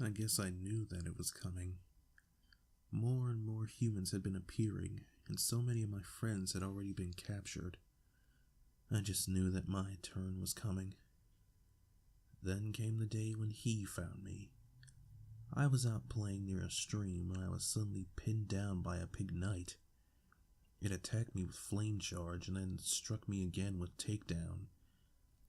I guess I knew that it was coming. More and more humans had been appearing, and so many of my friends had already been captured. I just knew that my turn was coming. Then came the day when he found me. I was out playing near a stream when I was suddenly pinned down by a pig knight. It attacked me with flame charge and then struck me again with takedown.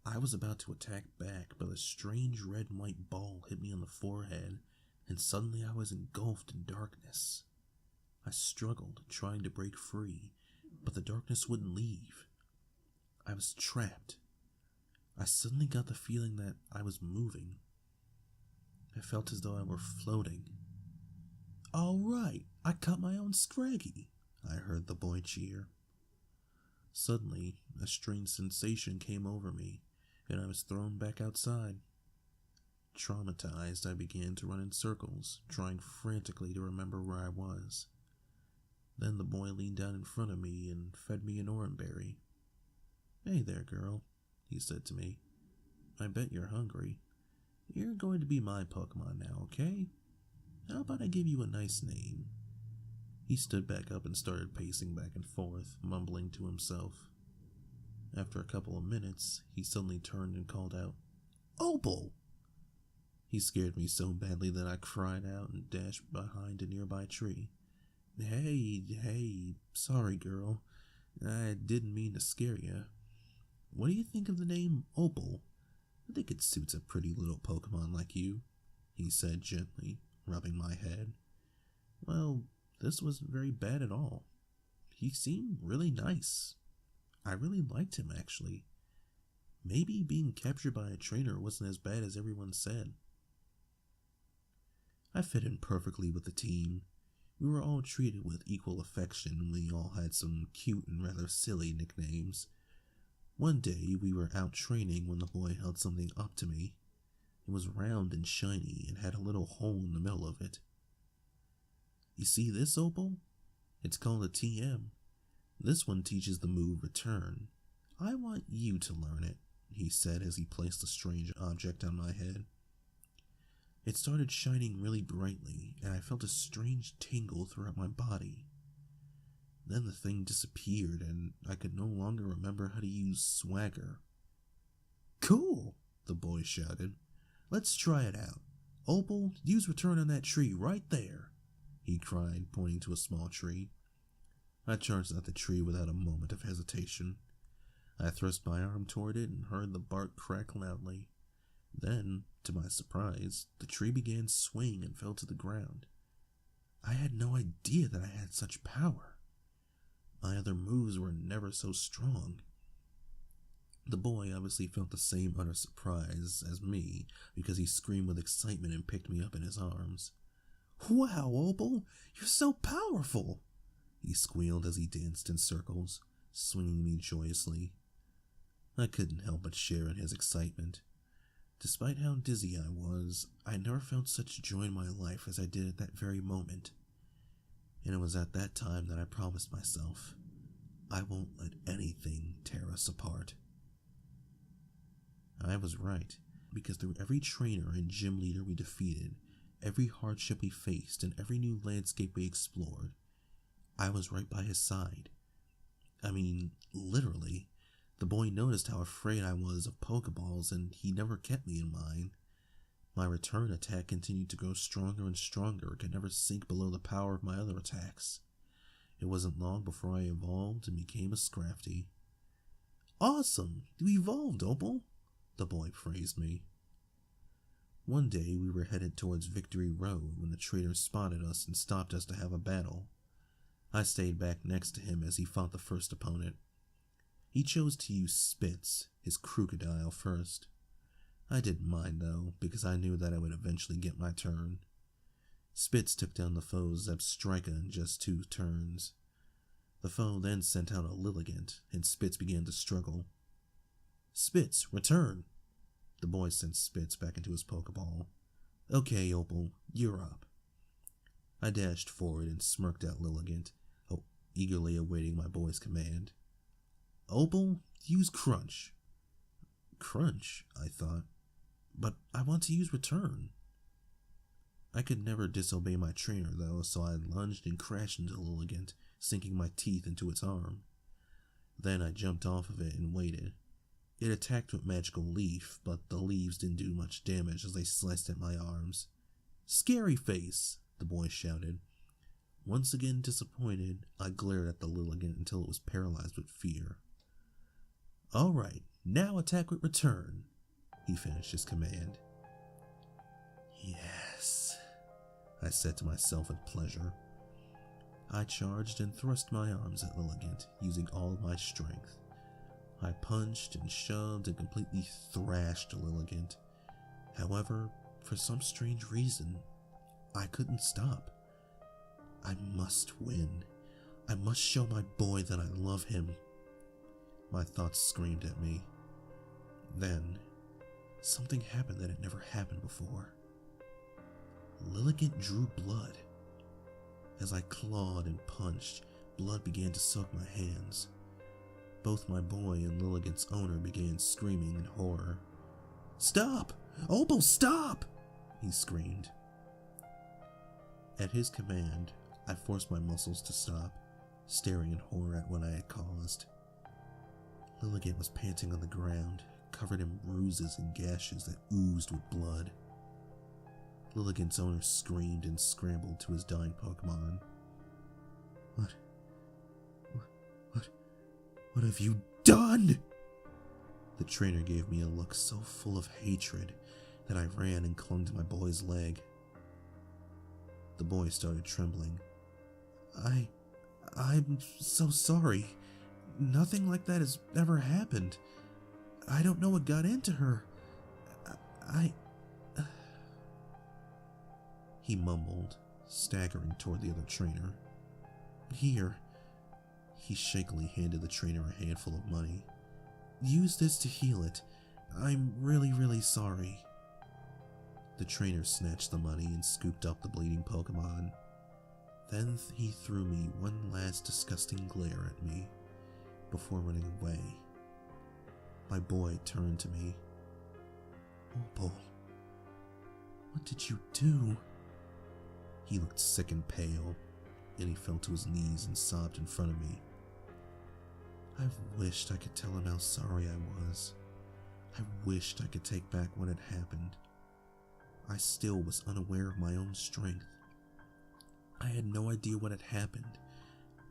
I was about to attack back, but a strange red and white ball hit me on the forehead, and suddenly I was engulfed in darkness. I struggled, trying to break free, but the darkness wouldn't leave. I was trapped. I suddenly got the feeling that I was moving. I felt as though I were floating. "All right, I caught my own Scraggy," I heard the boy cheer. Suddenly, a strange sensation came over me, and I was thrown back outside. Traumatized, I began to run in circles, trying frantically to remember where I was. Then the boy leaned down in front of me and fed me an oranberry. "Hey there, girl," he said to me. "I bet you're hungry. You're going to be my Pokemon now, okay? How about I give you a nice name?" He stood back up and started pacing back and forth, mumbling to himself. After a couple of minutes, he suddenly turned and called out, "Opal!" He scared me so badly that I cried out and dashed behind a nearby tree. Hey, sorry girl. I didn't mean to scare you. What do you think of the name Opal? I think it suits a pretty little Pokemon like you," he said gently, rubbing my head. Well, this wasn't very bad at all. He seemed really nice. I really liked him, actually. Maybe being captured by a trainer wasn't as bad as everyone said. I fit in perfectly with the team. We were all treated with equal affection, and we all had some cute and rather silly nicknames. One day, we were out training when the boy held something up to me. It was round and shiny and had a little hole in the middle of it. "You see this, Opal? It's called a TM. This one teaches the move Return. I want you to learn it," he said as he placed a strange object on my head. It started shining really brightly, and I felt a strange tingle throughout my body. Then the thing disappeared, and I could no longer remember how to use Swagger. "Cool!" the boy shouted. "Let's try it out. Opal, use Return on that tree right there," he cried, pointing to a small tree. I charged at the tree without a moment of hesitation. I thrust my arm toward it and heard the bark crack loudly. Then, to my surprise, the tree began swaying and fell to the ground. I had no idea that I had such power. My other moves were never so strong. The boy obviously felt the same utter surprise as me because he screamed with excitement and picked me up in his arms. "Wow, Opal, you're so powerful!" he squealed as he danced in circles, swinging me joyously. I couldn't help but share in his excitement. Despite how dizzy I was, I never felt such joy in my life as I did at that very moment. And it was at that time that I promised myself, I won't let anything tear us apart. I was right, because through every trainer and gym leader we defeated, every hardship we faced, and every new landscape we explored, I was right by his side. I mean, literally. The boy noticed how afraid I was of Pokeballs, and he never kept me in mind. My return attack continued to grow stronger and stronger and could never sink below the power of my other attacks. It wasn't long before I evolved and became a Scrafty. "Awesome! You evolved, Opal!" the boy praised me. One day we were headed towards Victory Road when the trader spotted us and stopped us to have a battle. I stayed back next to him as he fought the first opponent. He chose to use Spitz, his Crocodile, first. I didn't mind though, because I knew that I would eventually get my turn. Spitz took down the foe's Zebstrika in just 2 turns. The foe then sent out a Lilligant, and Spitz began to struggle. "Spitz, return!" The boy sent Spitz back into his Pokeball. "Okay, Opal, you're up." I dashed forward and smirked at Lilligant, eagerly awaiting my boy's command. "Opal, use Crunch." Crunch, I thought. But I want to use Return. I could never disobey my trainer, though, so I lunged and crashed into Lilligant, sinking my teeth into its arm. Then I jumped off of it and waited. It attacked with Magical Leaf, but the leaves didn't do much damage as they sliced at my arms. "Scary face!" the boy shouted. Once again disappointed, I glared at the Lilligant until it was paralyzed with fear. "All right, now attack with return," he finished his command. "Yes," I said to myself with pleasure. I charged and thrust my arms at Lilligant, using all of my strength. I punched and shoved and completely thrashed Lilligant. However, for some strange reason, I couldn't stop. I must win. I must show my boy that I love him. My thoughts screamed at me. Then, something happened that had never happened before. Lilligant drew blood. As I clawed and punched, blood began to soak my hands. Both my boy and Lilligant's owner began screaming in horror. "Stop! Opal, stop!" he screamed. At his command, I forced my muscles to stop, staring in horror at what I had caused. Lilligant was panting on the ground, covered in bruises and gashes that oozed with blood. Lilligant's owner screamed and scrambled to his dying Pokemon. What have you done?" The trainer gave me a look so full of hatred that I ran and clung to my boy's leg. The boy started trembling. I'm so sorry. Nothing like that has ever happened. I don't know what got into her. He mumbled, staggering toward the other trainer. "Here." He shakily handed the trainer a handful of money. "Use this to heal it. I'm really sorry." The trainer snatched the money and scooped up the bleeding Pokemon. Then he threw me one last disgusting glare at me before running away. My boy turned to me. "Opal, what did you do?" He looked sick and pale, and he fell to his knees and sobbed in front of me. I wished I could tell him how sorry I was. I wished I could take back what had happened. I still was unaware of my own strength. I had no idea what had happened.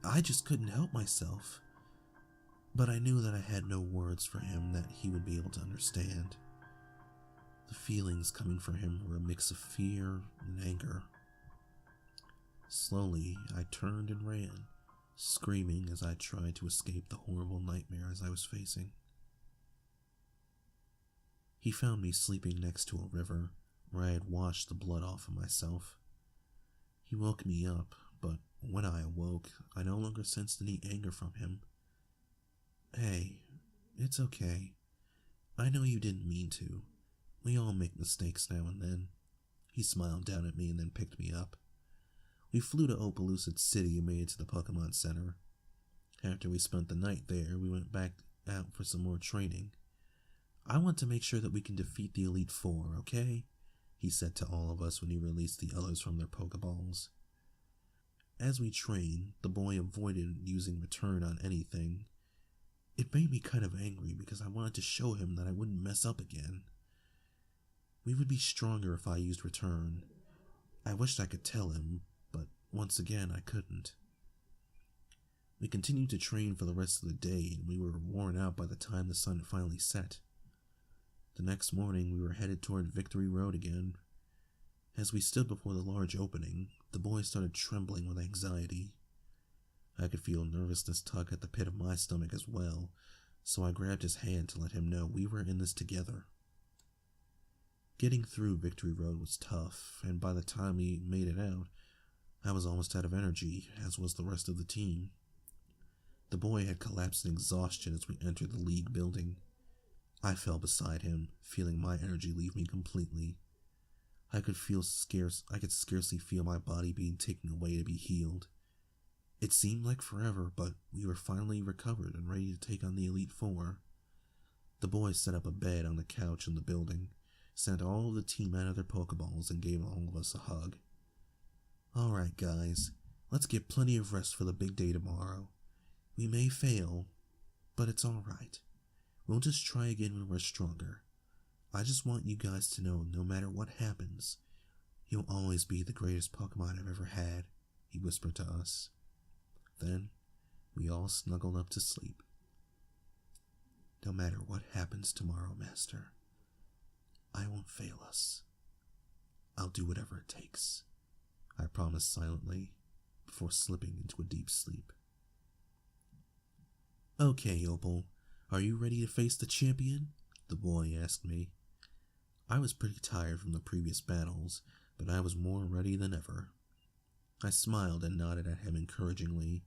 I just couldn't help myself. But I knew that I had no words for him that he would be able to understand. The feelings coming from him were a mix of fear and anger. Slowly, I turned and ran, screaming as I tried to escape the horrible nightmares I was facing. He found me sleeping next to a river where I had washed the blood off of myself. He woke me up, but when I awoke, I no longer sensed any anger from him. "Hey, it's okay. I know you didn't mean to. We all make mistakes now and then." He smiled down at me and then picked me up. We flew to Opelucid City and made it to the Pokemon Center. After we spent the night there, we went back out for some more training. "I want to make sure that we can defeat the Elite Four, okay?" he said to all of us when he released the others from their Pokeballs. As we trained, the boy avoided using Return on anything. It made me kind of angry because I wanted to show him that I wouldn't mess up again. We would be stronger if I used Return. I wished I could tell him, but once again I couldn't. We continued to train for the rest of the day, and we were worn out by the time the sun finally set. The next morning, we were headed toward Victory Road again. As we stood before the large opening, the boy started trembling with anxiety. I could feel nervousness tug at the pit of my stomach as well, so I grabbed his hand to let him know we were in this together. Getting through Victory Road was tough, and by the time we made it out, I was almost out of energy, as was the rest of the team. The boy had collapsed in exhaustion as we entered the league building. I fell beside him, feeling my energy leave me completely. I could scarcely feel my body being taken away to be healed. It seemed like forever, but we were finally recovered and ready to take on the Elite Four. The boy set up a bed on the couch in the building, sent all of the team out of their Pokeballs and gave all of us a hug. Alright guys, let's get plenty of rest for the big day tomorrow. We may fail, but it's alright. We'll just try again when we're stronger. I just want you guys to know no matter what happens, you'll always be the greatest Pokemon I've ever had, he whispered to us. Then, we all snuggled up to sleep. No matter what happens tomorrow, Master, I won't fail us. I'll do whatever it takes, I promised silently before slipping into a deep sleep. Okay, Opal, are you ready to face the champion? The boy asked me. I was pretty tired from the previous battles, but I was more ready than ever. I smiled and nodded at him encouragingly.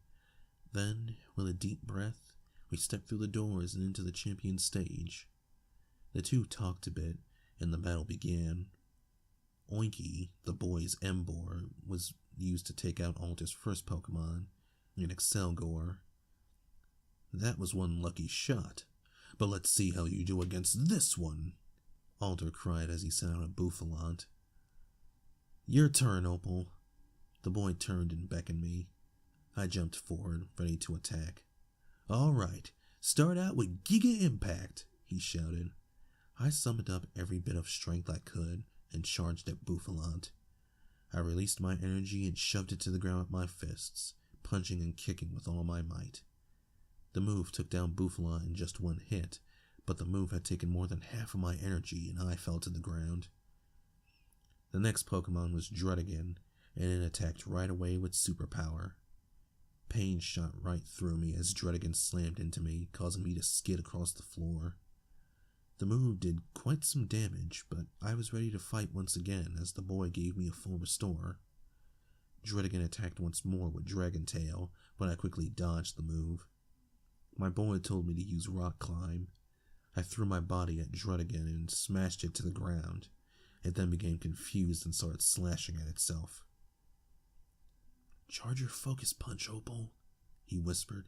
Then, with a deep breath, we stepped through the doors and into the champion stage. The two talked a bit, and the battle began. Oinky, the boy's Emboar, was used to take out Alter's first Pokemon, an Excelgor. That was one lucky shot, but let's see how you do against this one, Alter cried as he sent out a Bouffalant. Your turn, Opal. The boy turned and beckoned me. I jumped forward, ready to attack. All right, start out with Giga Impact, he shouted. I summoned up every bit of strength I could and charged at Bouffalant. I released my energy and shoved it to the ground with my fists, punching and kicking with all my might. The move took down Bouffalant in just one hit, but the move had taken more than half of my energy and I fell to the ground. The next Pokemon was Druddigon, and it attacked right away with superpower. Pain shot right through me as Druddigon slammed into me, causing me to skid across the floor. The move did quite some damage, but I was ready to fight once again as the boy gave me a full restore. Druddigon attacked once more with Dragon Tail, but I quickly dodged the move. My boy told me to use Rock Climb. I threw my body at Druddigon and smashed it to the ground. It then became confused and started slashing at itself. Charge your Focus Punch, Opal, he whispered.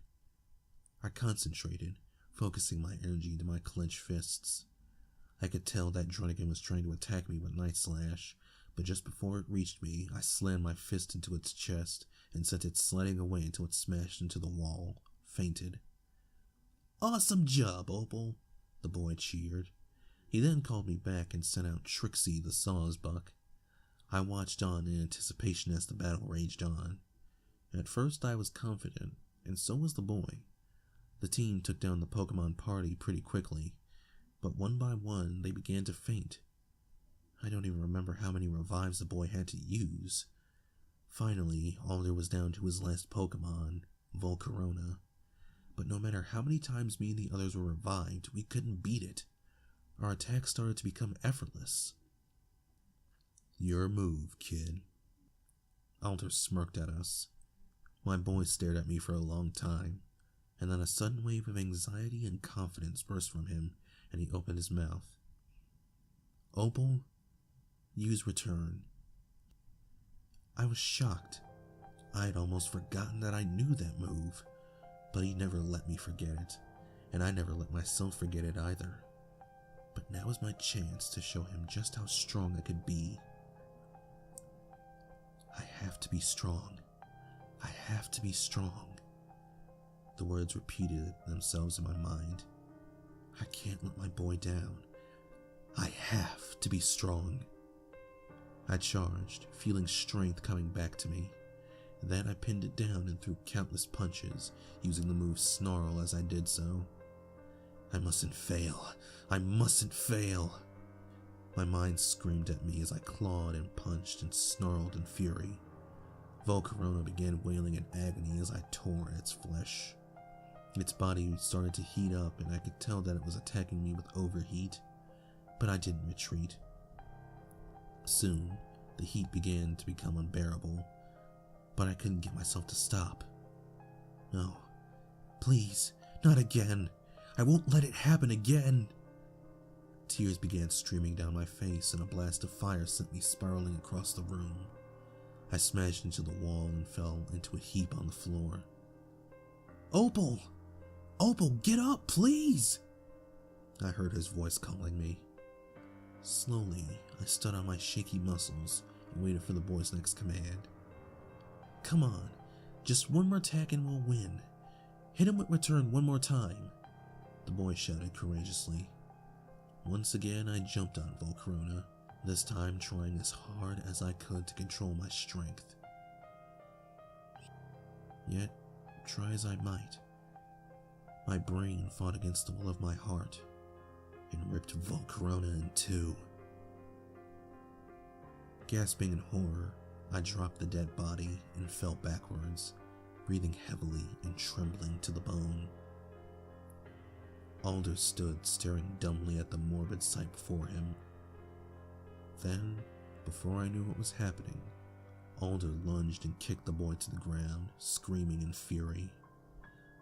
I concentrated, focusing my energy into my clenched fists. I could tell that Druddigon was trying to attack me with Night Slash, but just before it reached me, I slammed my fist into its chest and sent it sliding away until it smashed into the wall, fainted. Awesome job, Opal, the boy cheered. He then called me back and sent out Trixie the Sawsbuck. I watched on in anticipation as the battle raged on. At first I was confident, and so was the boy. The team took down the Pokemon party pretty quickly, but one by one they began to faint. I don't even remember how many revives the boy had to use. Finally, Alder was down to his last Pokemon, Volcarona. But no matter how many times me and the others were revived, we couldn't beat it. Our attacks started to become effortless. Your move, kid. Alder smirked at us. My boy stared at me for a long time, and then a sudden wave of anxiety and confidence burst from him, and he opened his mouth. Opal, use Return. I was shocked. I had almost forgotten that I knew that move, but he never let me forget it, and I never let myself forget it either. But now is my chance to show him just how strong I could be. I have to be strong. I have to be strong. The words repeated themselves in my mind. I can't let my boy down. I have to be strong. I charged, feeling strength coming back to me. Then I pinned it down and threw countless punches, using the move Snarl as I did so. I mustn't fail. I mustn't fail. My mind screamed at me as I clawed and punched and snarled in fury. Volcarona began wailing in agony as I tore at its flesh. Its body started to heat up and I could tell that it was attacking me with overheat, but I didn't retreat. Soon, the heat began to become unbearable, but I couldn't get myself to stop. No, please, not again. I won't let it happen again. Tears began streaming down my face and a blast of fire sent me spiraling across the room. I smashed into the wall and fell into a heap on the floor. Opal! Opal, get up, please! I heard his voice calling me. Slowly, I stood on my shaky muscles and waited for the boy's next command. "Come on, just one more attack and we'll win. Hit him with return one more time," the boy shouted courageously. Once again, I jumped on Volcarona, this time trying as hard as I could to control my strength. Yet, try as I might, my brain fought against the will of my heart and ripped Volcarona in two. Gasping in horror, I dropped the dead body and fell backwards, breathing heavily and trembling to the bone. Alder stood staring dumbly at the morbid sight before him. Then, before I knew what was happening, Alder lunged and kicked the boy to the ground, screaming in fury.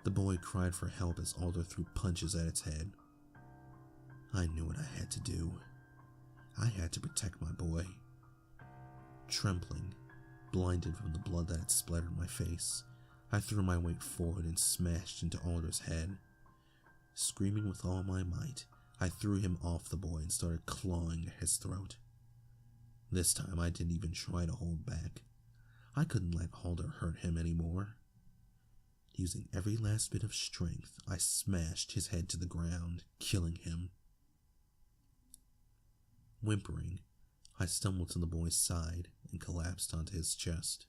The boy cried for help as Alder threw punches at its head. I knew what I had to do. I had to protect my boy. Trembling, blinded from the blood that had splattered my face, I threw my weight forward and smashed into Alder's head. Screaming with all my might, I threw him off the boy and started clawing at his throat. This time I didn't even try to hold back. I couldn't let Alder hurt him anymore. Using every last bit of strength, I smashed his head to the ground, killing him. Whimpering, I stumbled to the boy's side and collapsed onto his chest.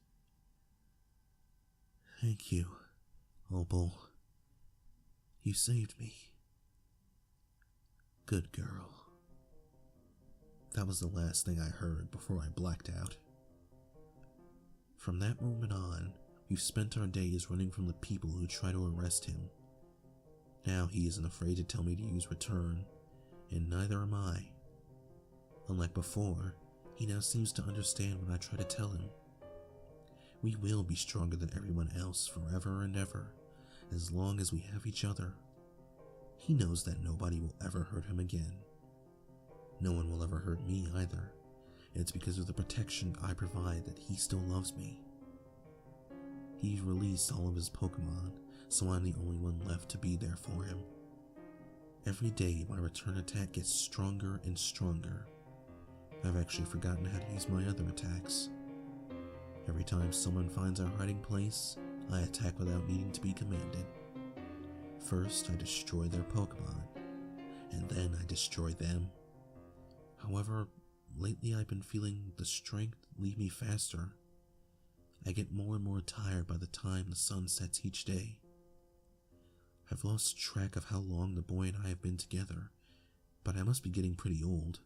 "Thank you, Opal. You saved me. Good girl." That was the last thing I heard before I blacked out. From that moment on, we've spent our days running from the people who try to arrest him. Now he isn't afraid to tell me to use return, and neither am I. Unlike before, he now seems to understand when I try to tell him. We will be stronger than everyone else forever and ever, as long as we have each other. He knows that nobody will ever hurt him again. No one will ever hurt me either, and it's because of the protection I provide that he still loves me. He's released all of his Pokemon, so I'm the only one left to be there for him. Every day my return attack gets stronger and stronger. I've actually forgotten how to use my other attacks. Every time someone finds our hiding place, I attack without needing to be commanded. First, I destroy their Pokemon, and then I destroy them. However, lately I've been feeling the strength leave me faster. I get more and more tired by the time the sun sets each day. I've lost track of how long the boy and I have been together, but I must be getting pretty old.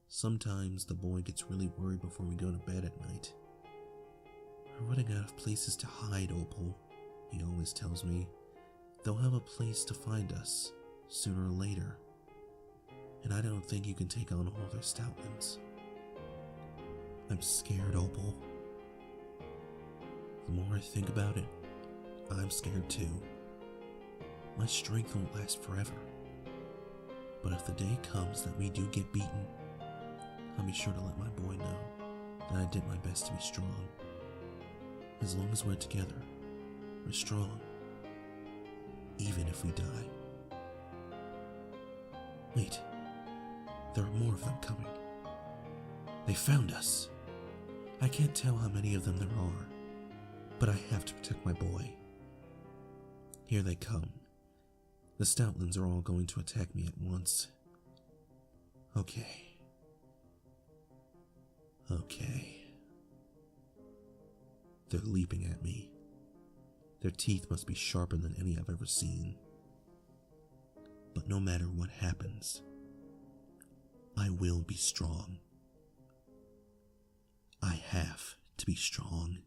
Sometimes the boy gets really worried before we go to bed at night. "We're running out of places to hide, Opal," he always tells me. "They'll have a place to find us, sooner or later. And I don't think you can take on all their Stoutlands." I'm scared, Opal. The more I think about it, I'm scared too. My strength won't last forever. But if the day comes that we do get beaten, I'll be sure to let my boy know that I did my best to be strong. As long as we're together, we're strong. Even if we die. Wait, there are more of them coming. They found us. I can't tell how many of them there are, but I have to protect my boy. Here they come. The Stoutlands are all going to attack me at once. Okay. They're leaping at me. Their teeth must be sharper than any I've ever seen. But no matter what happens, I will be strong. I have to be strong.